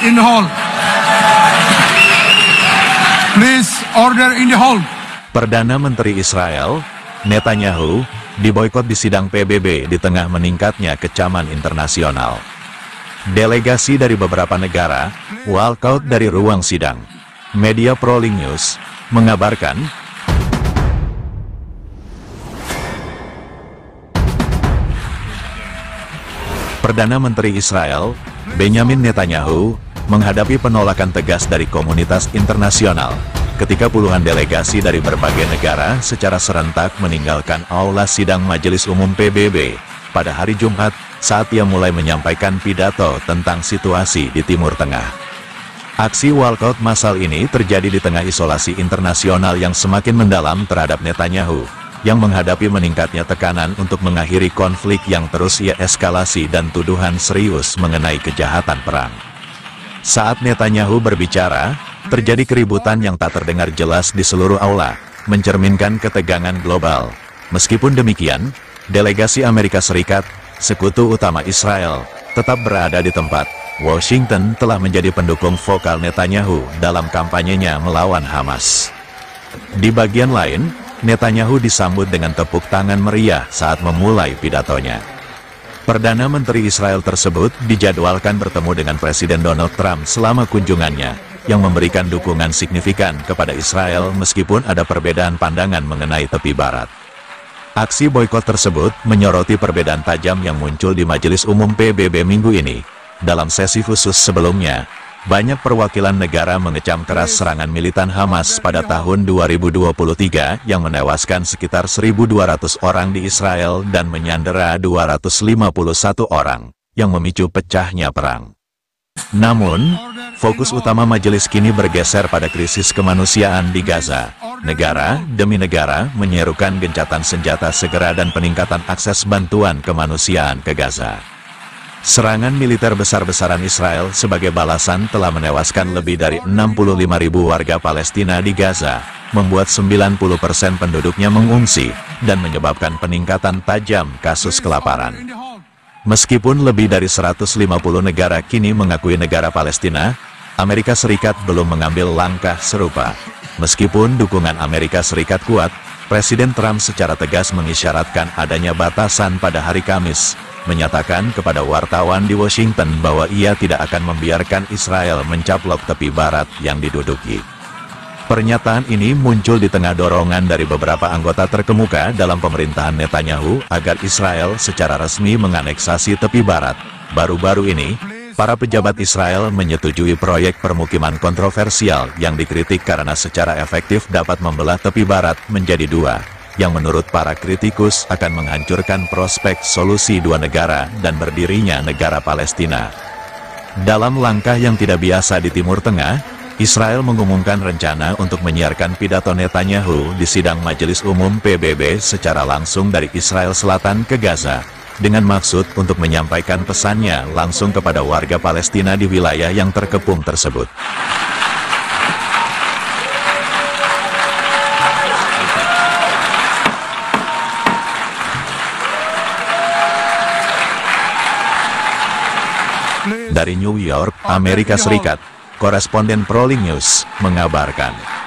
in the hall. Please order in the hall. Perdana Menteri Israel, Netanyahu, diboikot di sidang PBB di tengah meningkatnya kecaman internasional. Delegasi dari beberapa negara walkout dari ruang sidang. Media Prolink News mengabarkan, Perdana Menteri Israel, Benjamin Netanyahu, menghadapi penolakan tegas dari komunitas internasional ketika puluhan delegasi dari berbagai negara secara serentak meninggalkan aula sidang Majelis Umum PBB pada hari Jumat saat ia mulai menyampaikan pidato tentang situasi di Timur Tengah. Aksi walkout massal ini terjadi di tengah isolasi internasional yang semakin mendalam terhadap Netanyahu, yang menghadapi meningkatnya tekanan untuk mengakhiri konflik yang terus ia eskalasi dan tuduhan serius mengenai kejahatan perang. Saat Netanyahu berbicara, terjadi keributan yang tak terdengar jelas di seluruh aula, mencerminkan ketegangan global. Meskipun demikian, delegasi Amerika Serikat, sekutu utama Israel, tetap berada di tempat. Washington telah menjadi pendukung vokal Netanyahu dalam kampanyenya melawan Hamas. Di bagian lain, Netanyahu disambut dengan tepuk tangan meriah saat memulai pidatonya. Perdana Menteri Israel tersebut dijadwalkan bertemu dengan Presiden Donald Trump selama kunjungannya, yang memberikan dukungan signifikan kepada Israel meskipun ada perbedaan pandangan mengenai tepi barat. Aksi boikot tersebut menyoroti perbedaan tajam yang muncul di Majelis Umum PBB minggu ini. Dalam sesi khusus sebelumnya, banyak perwakilan negara mengecam keras serangan militan Hamas pada tahun 2023 yang menewaskan sekitar 1.200 orang di Israel dan menyandera 251 orang, yang memicu pecahnya perang. Namun, fokus utama majelis kini bergeser pada krisis kemanusiaan di Gaza. Negara demi negara menyerukan gencatan senjata segera dan peningkatan akses bantuan kemanusiaan ke Gaza. Serangan militer besar-besaran Israel sebagai balasan telah menewaskan lebih dari 65.000 warga Palestina di Gaza, membuat 90% penduduknya mengungsi, dan menyebabkan peningkatan tajam kasus kelaparan. Meskipun lebih dari 150 negara kini mengakui negara Palestina, Amerika Serikat belum mengambil langkah serupa. Meskipun dukungan Amerika Serikat kuat, Presiden Trump secara tegas mengisyaratkan adanya batasan pada hari Kamis, menyatakan kepada wartawan di Washington bahwa ia tidak akan membiarkan Israel mencaplok tepi barat yang diduduki. Pernyataan ini muncul di tengah dorongan dari beberapa anggota terkemuka dalam pemerintahan Netanyahu agar Israel secara resmi menganeksasi tepi barat. Baru-baru ini, para pejabat Israel menyetujui proyek permukiman kontroversial yang dikritik karena secara efektif dapat membelah tepi barat menjadi dua, yang menurut para kritikus akan menghancurkan prospek solusi dua negara dan berdirinya negara Palestina. Dalam langkah yang tidak biasa di Timur Tengah, Israel mengumumkan rencana untuk menyiarkan pidato Netanyahu di sidang Majelis Umum PBB secara langsung dari Israel Selatan ke Gaza, dengan maksud untuk menyampaikan pesannya langsung kepada warga Palestina di wilayah yang terkepung tersebut. Dari New York, Amerika Serikat, koresponden Prolink News mengabarkan.